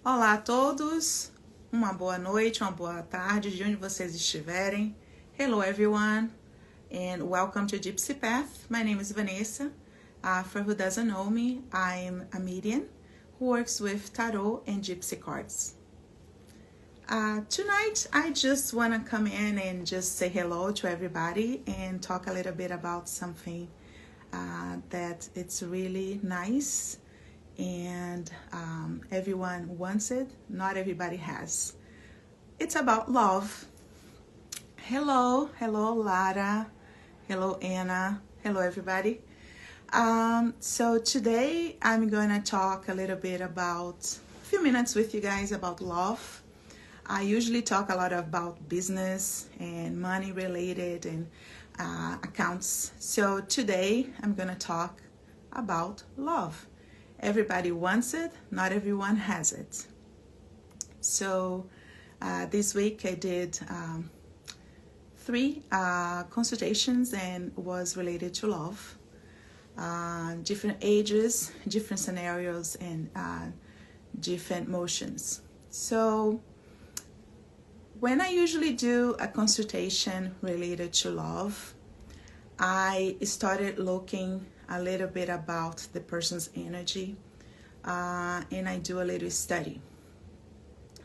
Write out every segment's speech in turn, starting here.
Olá a todos, uma boa noite, uma boa tarde, de onde vocês estiverem. Hello everyone, and welcome to Gypsy Path. My name is Vanessa. For who doesn't know me, I'm a medium who works with tarot and gypsy cards. Tonight, I just want to come in and just say hello to everybody and talk a little bit about something that it's really nice and everyone wants it, not everybody has. It's about love. Hello Lara, hello Anna, hello everybody. So today I'm gonna talk a little bit about a few minutes with you guys about love. I usually talk a lot about business and money related and accounts. So today I'm gonna talk about love. Everybody wants it, not everyone has it. So this week I did 3 consultations and was related to love. Different ages, different scenarios, and different motions. So when I usually do a consultation related to love, I started looking a little bit about the person's energy, and I do a little study.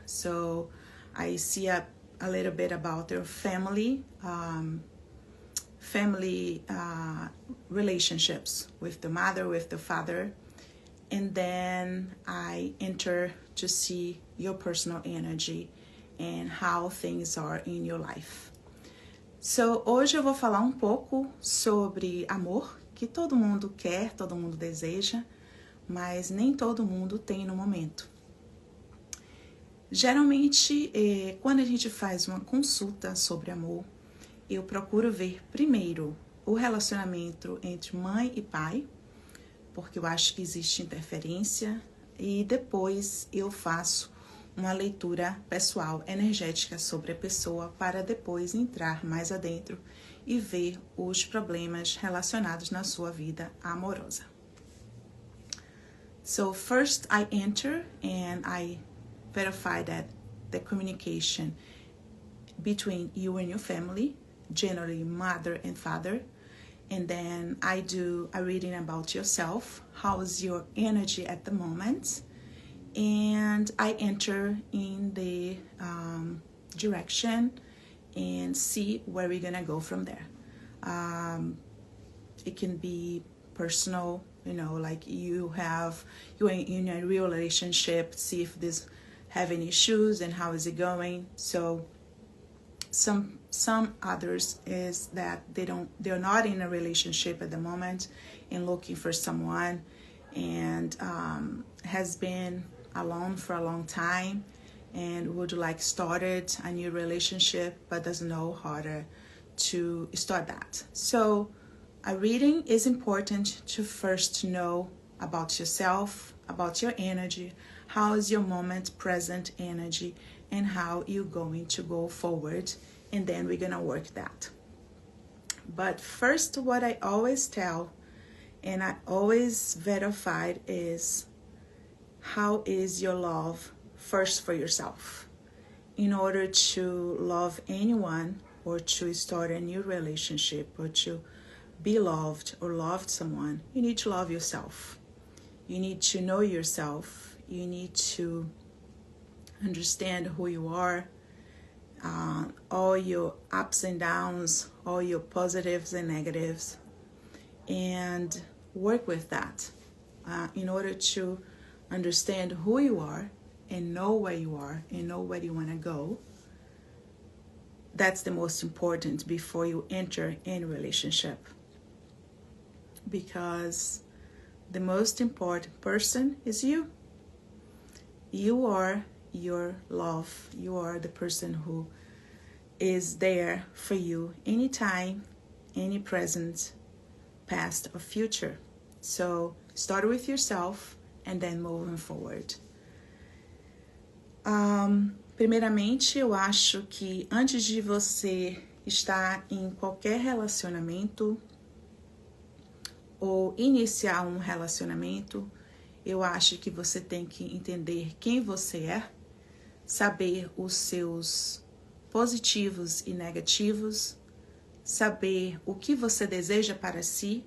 So I see a little bit about their family relationships with the mother, with the father, and then I enter to see your personal energy and how things are in your life. So hoje eu vou falar um pouco sobre amor, que todo mundo quer, todo mundo deseja, mas nem todo mundo tem no momento. Geralmente, quando a gente faz uma consulta sobre amor, eu procuro ver primeiro o relacionamento entre mãe e pai, porque eu acho que existe interferência, e depois eu faço uma leitura pessoal, energética sobre a pessoa, para depois entrar mais adentro e ver os problemas relacionados na sua vida amorosa. So first I enter and I verify that the communication between you and your family, generally mother and father, and then I do a reading about yourself, how's your energy at the moment, and I enter in the direction and see where we're gonna go from there. It can be personal, like you're in a real relationship, see if this have any issues and how is it going. So some others is that they're not in a relationship at the moment and looking for someone, and has been alone for a long time and would like started a new relationship but doesn't know how to start that. So a reading is important to first know about yourself, about your energy, how is your moment present energy, and how you're going to go forward, and then we're gonna work that. But first, what I always tell and I always verified is, how is your love first for yourself? In order to love anyone or to start a new relationship or to be loved or loved someone, you need to love yourself. You need to know yourself. You need to understand who you are, all your ups and downs, all your positives and negatives, and work with that in order to understand who you are and know where you are and know where you want to go. That's the most important before you enter any relationship, because the most important person is you. You are your love. You are the person who is there for you anytime, any present, past or future. So start with yourself and then moving forward. Primeiramente, eu acho que antes de você estar em qualquer relacionamento ou iniciar um relacionamento, Eu acho que você tem que entender quem você é, saber os seus positivos e negativos, saber o que você deseja para si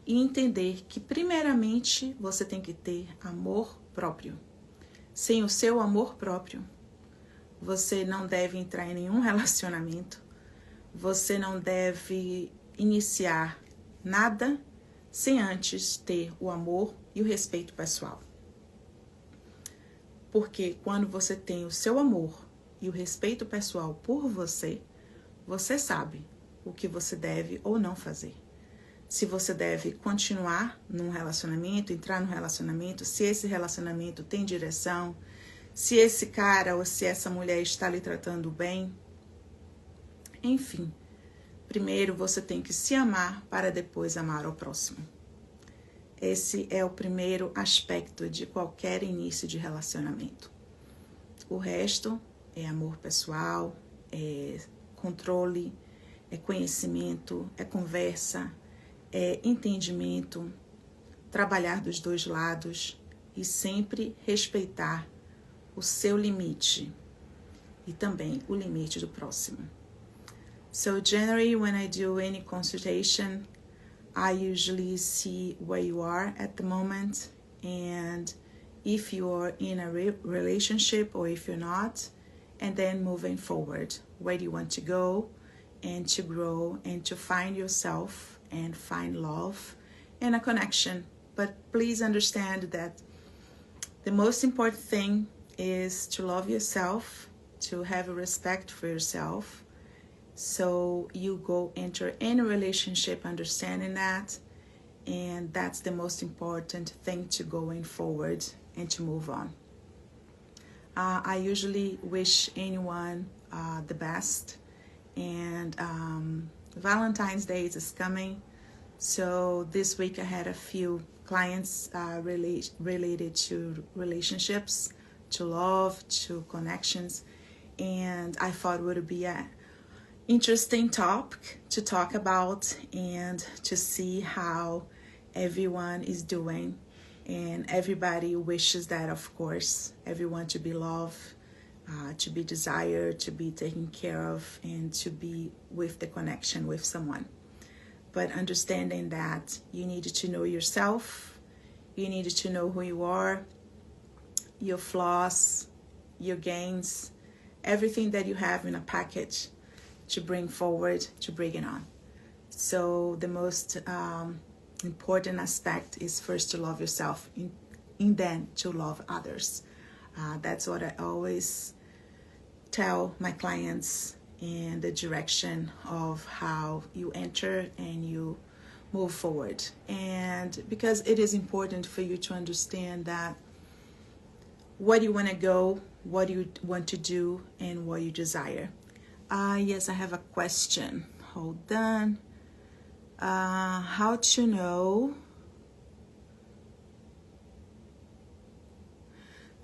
e entender que, primeiramente, você tem que ter amor próprio. Sem o seu amor próprio, você não deve entrar em nenhum relacionamento, você não deve iniciar nada sem antes ter o amor e o respeito pessoal. Porque quando você tem o seu amor e o respeito pessoal por você, você sabe o que você deve ou não fazer. Se você deve continuar num relacionamento, entrar num relacionamento, se esse relacionamento tem direção, se esse cara ou se essa mulher está lhe tratando bem. Enfim, primeiro você tem que se amar para depois amar ao próximo. Esse é o primeiro aspecto de qualquer início de relacionamento. O resto é amor pessoal, é controle, é conhecimento, é conversa, é entendimento, trabalhar dos dois lados e sempre respeitar o seu limite e também o limite do próximo. So generally when I do any consultation, I usually see where you are at the moment and if you are in a relationship or if you're not, and then moving forward. Where do you want to go and to grow and to find yourself and find love and a connection. But please understand that the most important thing is to love yourself, to have a respect for yourself. So you go enter any relationship understanding that, and that's the most important thing to going forward and to move on. I usually wish anyone the best, and Valentine's Day is coming, so this week I had a few clients related to relationships, to love, to connections, and I thought it would be a interesting topic to talk about and to see how everyone is doing. And everybody wishes that, of course, everyone to be loved, to be desired, to be taken care of, and to be with the connection with someone. But understanding that you need to know yourself, you need to know who you are, your flaws, your gains, everything that you have in a package to bring forward, to bring it on. So the most important aspect is first to love yourself and then to love others. That's what I always tell my clients in the direction of how you enter and you move forward. And because it is important for you to understand that what you want to go, what you want to do, and what you desire. Yes, I have a question. Hold on. How to know?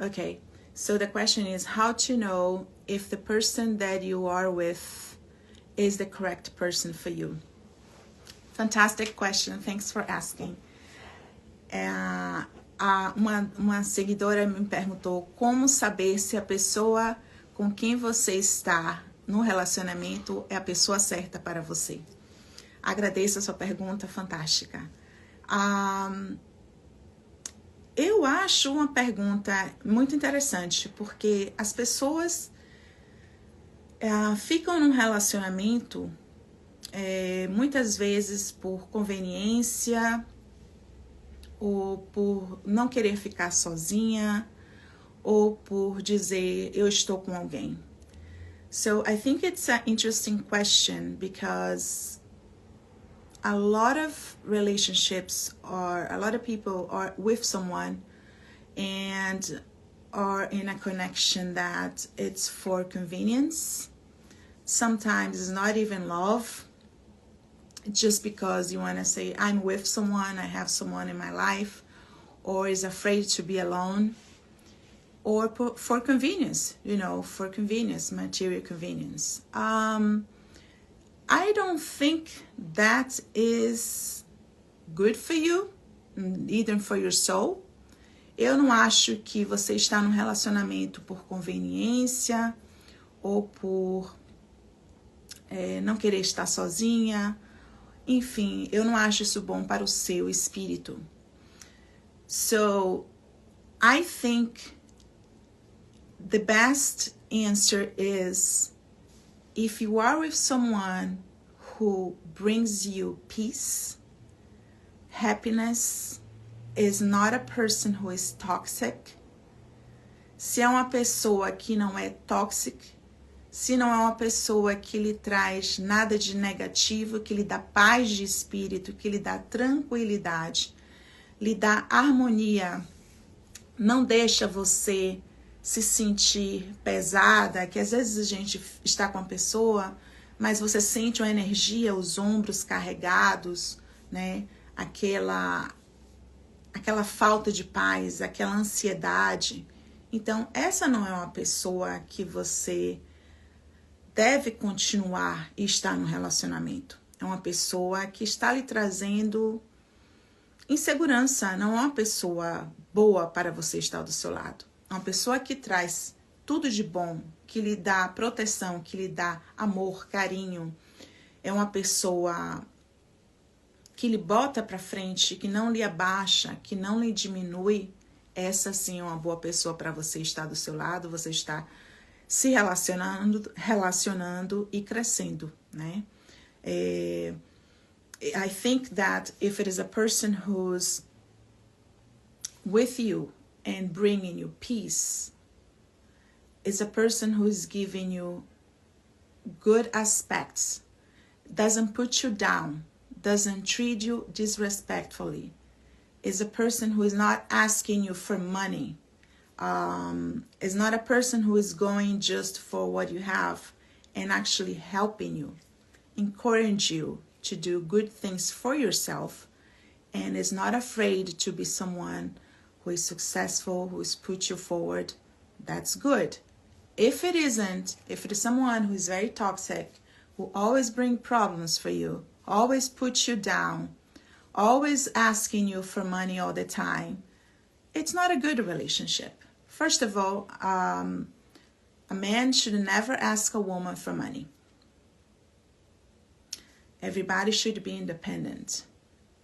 Okay, so the question is how to know if the person that you are with is the correct person for you. Fantastic question. Thanks for asking. Uma seguidora me perguntou como saber se a pessoa com quem você está no relacionamento é a pessoa certa para você. Agradeço a sua pergunta, fantástica. Eu acho uma pergunta muito interessante, porque as pessoas ficam num relacionamento muitas vezes por conveniência ou por não querer ficar sozinha ou por dizer eu estou com alguém. So I think it's an interesting question because a lot of relationships or a lot of people are with someone and are in a connection that it's for convenience. Sometimes it's not even love. Just because you want to say, I'm with someone, I have someone in my life, or is afraid to be alone, or for convenience, for convenience, material convenience. I don't think that is good for you, either for your soul. Eu não acho que você está num relacionamento por conveniência ou por não querer estar sozinha. Enfim, eu não acho isso bom para o seu espírito. So, I think the best answer is if you are with someone who brings you peace, happiness, is not a person who is toxic. Se é uma pessoa que não é tóxica, se não é uma pessoa que lhe traz nada de negativo, que lhe dá paz de espírito, que lhe dá tranquilidade, lhe dá harmonia, não deixa você se sentir pesada, que às vezes a gente está com a pessoa, mas você sente uma energia, os ombros carregados, né? Aquela falta de paz, aquela ansiedade. Então, essa não é uma pessoa que você deve continuar e estar no relacionamento. É uma pessoa que está lhe trazendo insegurança, não é uma pessoa boa para você estar do seu lado. É uma pessoa que traz tudo de bom, que lhe dá proteção, que lhe dá amor, carinho. É uma pessoa que lhe bota para frente, que não lhe abaixa, que não lhe diminui. Essa sim é uma boa pessoa para você estar do seu lado, você está se relacionando e crescendo, né? I think that if it is a person who's with you and bringing you peace, it's a person who is giving you good aspects, doesn't put you down, doesn't treat you disrespectfully, is a person who is not asking you for money, is not a person who is going just for what you have and actually helping you, encourage you to do good things for yourself, and is not afraid to be someone who is successful, who is put you forward. That's good. If it isn't, if it is someone who is very toxic, who always bring problems for you, always puts you down, always asking you for money all the time, it's not a good relationship. First of all, a man should never ask a woman for money. Everybody should be independent.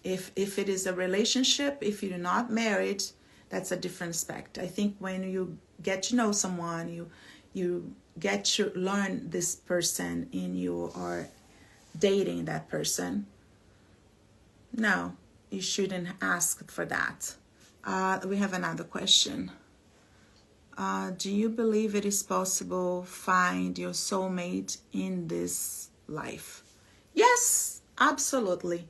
If it is a relationship, if you're not married, that's a different aspect. I think when you get to know someone, you get to learn this person and you are dating that person. No, you shouldn't ask for that. We have another question. Do you believe it is possible to find your soulmate in this life? Yes, absolutely.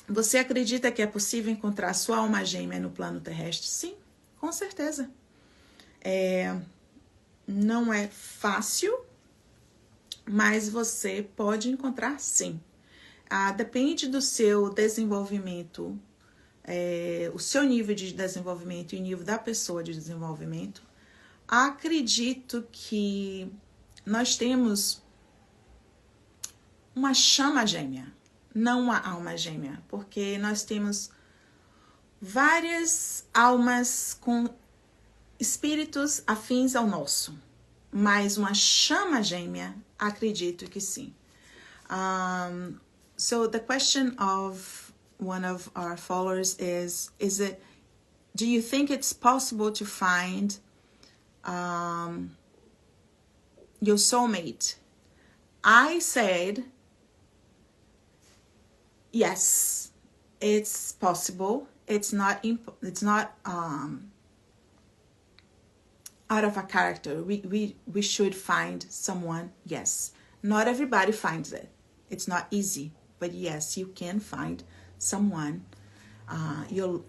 Você acredita que é possível encontrar sua alma gêmea no plano terrestre? Sim, com certeza. Não é fácil, mas você pode encontrar sim. Depende do seu desenvolvimento, o seu nível de desenvolvimento e o nível da pessoa de desenvolvimento. Acredito que nós temos uma chama gêmea, não uma alma gêmea, porque nós temos várias almas com espíritos afins ao nosso, mas uma chama gêmea, acredito que sim. So the question of one of our followers is it, do you think it's possible to find your soulmate? I said, yes, it's possible. It's not out of a character. We should find someone, yes. Not everybody finds it. It's not easy, but yes, you can find someone, your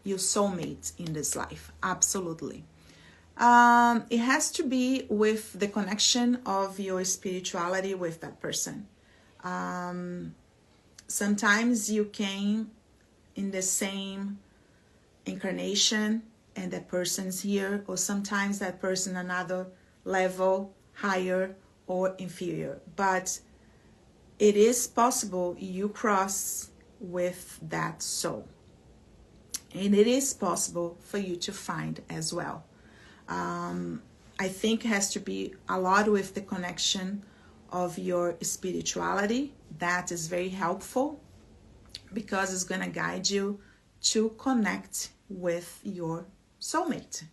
soulmate in this life, absolutely. It has to be with the connection of your spirituality with that person. Sometimes you came in the same incarnation and that person's here, or sometimes that person another level higher or inferior, but it is possible you cross with that soul. And it is possible for you to find as well. I think it has to be a lot with the connection of your spirituality. That is very helpful because it's going to guide you to connect with your soulmate.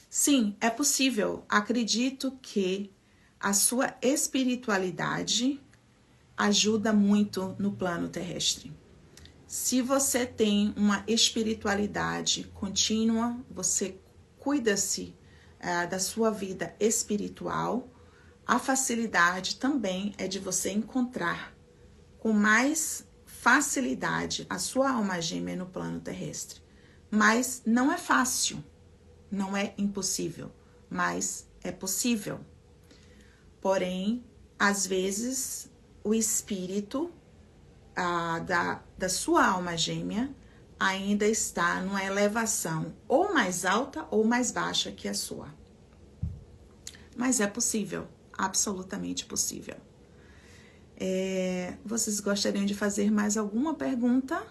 Sim, é possível. Acredito que a sua espiritualidade ajuda muito no plano terrestre. Se você tem uma espiritualidade contínua, você cuida-se da sua vida espiritual, a facilidade também é de você encontrar com mais facilidade a sua alma gêmea no plano terrestre. Mas não é fácil, não é impossível, mas é possível. Porém, às vezes, o espírito da sua alma gêmea ainda está numa elevação ou mais alta ou mais baixa que a sua. Mas é possível, absolutamente possível. Vocês gostariam de fazer mais alguma pergunta?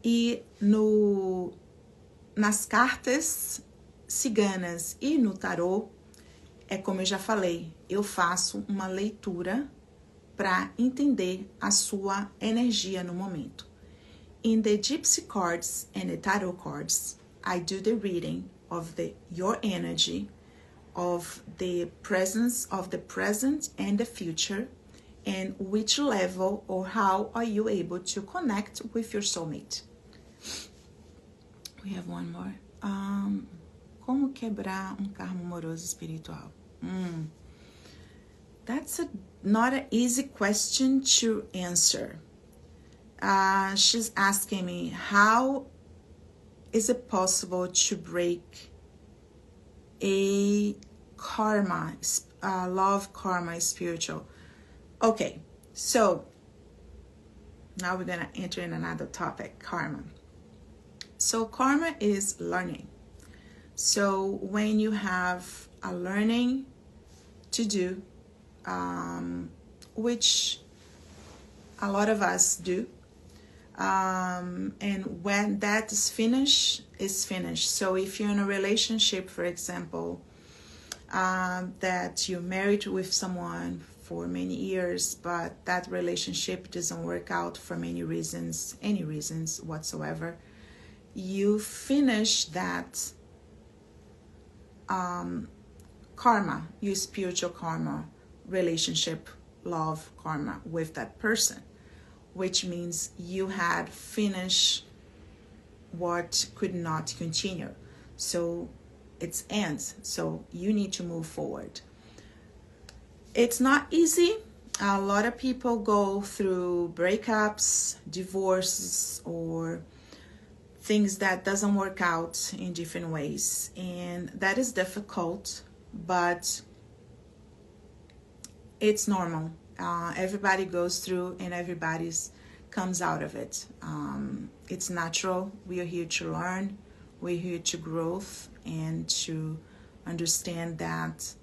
E nas cartas ciganas e no tarô, é como eu já falei, eu faço uma leitura para entender a sua energia no momento. In the Gypsy cards and the tarot cards, I do the reading of your energy, of the presence of the present and the future, and which level or how are you able to connect with your soulmate. We have one more. Como quebrar karma amoroso espiritual? That's not an easy question to answer. She's asking me, how is it possible to break a karma, love karma spiritual? Okay, so now we're gonna enter in another topic, karma. So karma is learning. So when you have a learning to do, which a lot of us do, and when that is finished, it's finished. So if you're in a relationship, for example, that you're married with someone for many years, but that relationship doesn't work out for many reasons, any reasons whatsoever, you finish that karma, your spiritual karma, relationship, love karma with that person, which means you had finished what could not continue. So it ends. So you need to move forward. It's not easy. A lot of people go through breakups, divorces, or things that doesn't work out in different ways, and that is difficult, but it's normal. Everybody goes through and everybody's comes out of it. It's natural. We are here to learn. We're here to grow and to understand that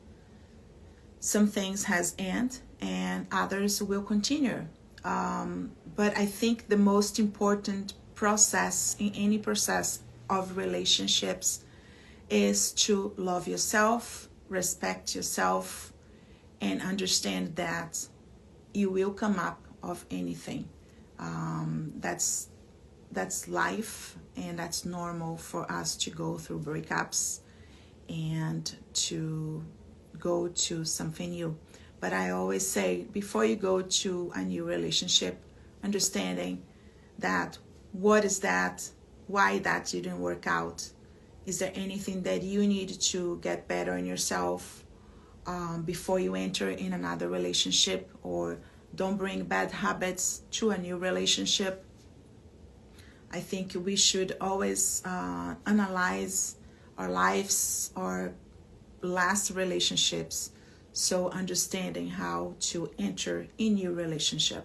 some things has end and others will continue. But I think the most important process in any process of relationships is to love yourself, respect yourself, and understand that you will come up of anything. That's life, and that's normal for us to go through breakups and to go to something new. But I always say, before you go to a new relationship, understanding that what is that, why that didn't work out, is there anything that you need to get better in yourself before you enter in another relationship, or don't bring bad habits to a new relationship. I think we should always analyze our lives, our last relationships, so understanding how to enter in new relationship.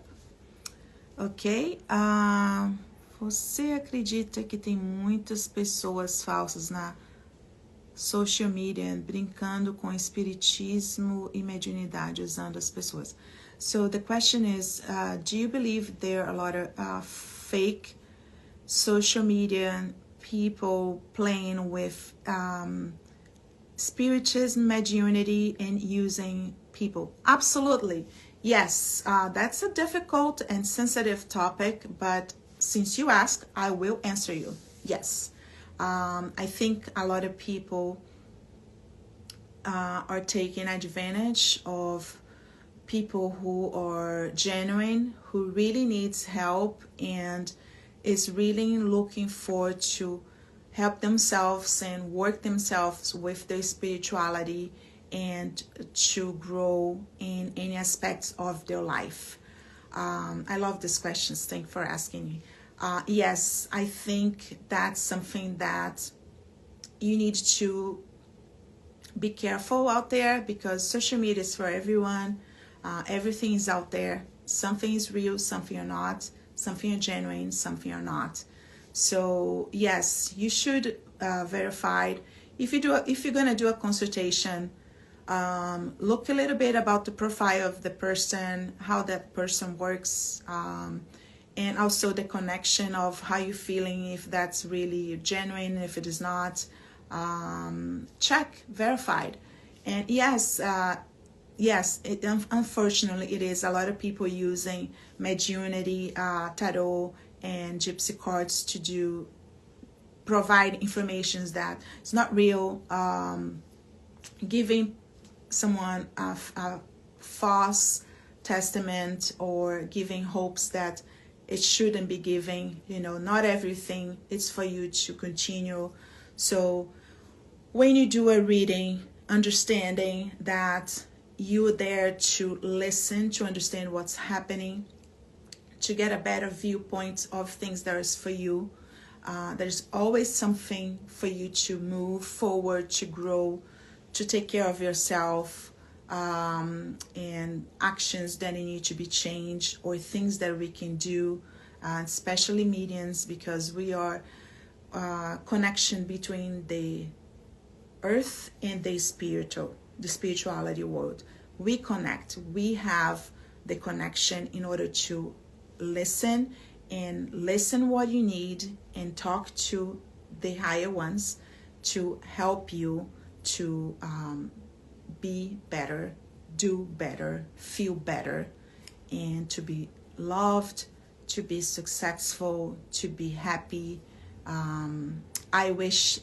Ok? Você acredita que tem muitas pessoas falsas na social media brincando com espiritismo e mediunidade, usando as pessoas? So the question is, do you believe there are a lot of fake social media people playing with spiritism, mediunity, and using people? Absolutely. Yes, that's a difficult and sensitive topic, but since you asked, I will answer you. Yes. I think a lot of people are taking advantage of people who are genuine, who really needs help and is really looking forward to help themselves and work themselves with their spirituality and to grow in any aspects of their life. I love these questions. Thank you for asking me. Yes, I think that's something that you need to be careful out there, because social media is for everyone. Everything is out there. Something is real, something are not. Something are genuine, something are not. So yes, you should verify. If you're gonna do a consultation, look a little bit about the profile of the person, how that person works, and also the connection of how you're feeling, if that's really genuine, if it is not. Check, verified. And yes, unfortunately it is a lot of people using mediunity, tarot, and gypsy cards to provide information that it's not real, giving someone a false testament, or giving hopes that it shouldn't be giving. Not everything it's for you to continue. So when you do a reading, understanding that you're there to listen, to understand what's happening, to get a better viewpoint of things that is for you. There's always something for you to move forward, to grow, to take care of yourself, and actions that need to be changed, or things that we can do, especially mediums, because we are connection between the earth and the spirituality world. We connect. We have the connection in order to listen what you need, and talk to the higher ones to help you to be better, do better, feel better, and to be loved, to be successful, to be happy. I wish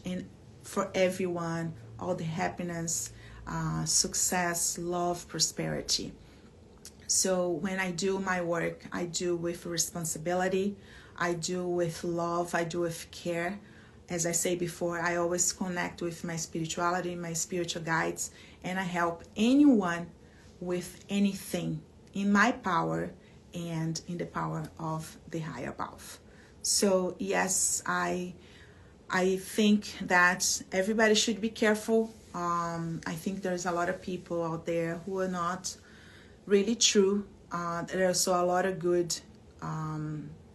for everyone all the happiness, success, love, prosperity. So when I do my work, I do with responsibility, I do with love, I do with care. As I say before, I always connect with my spirituality, my spiritual guides, and I help anyone with anything in my power and in the power of the higher above. So yes, I think that everybody should be careful. I think there's a lot of people out there who are not really true. There are also a lot of good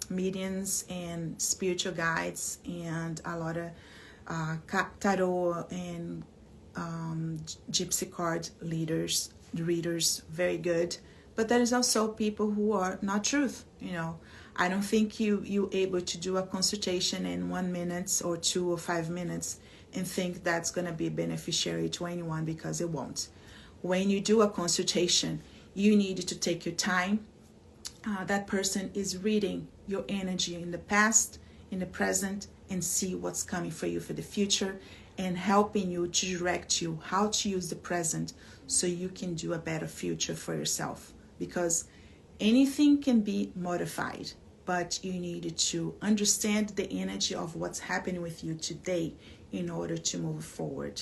mediums and spiritual guides, and a lot of tarot and gypsy card readers, very good. But there is also people who are not truth. I don't think you able to do a consultation in 1 minute or 2 or 5 minutes and think that's going to be beneficiary to anyone, because it won't. When you do a consultation, you need to take your time. That person is reading your energy in the past, in the present, and see what's coming for you for the future, and helping you to direct you how to use the present so you can do a better future for yourself. Because anything can be modified, but you need to understand the energy of what's happening with you today in order to move forward.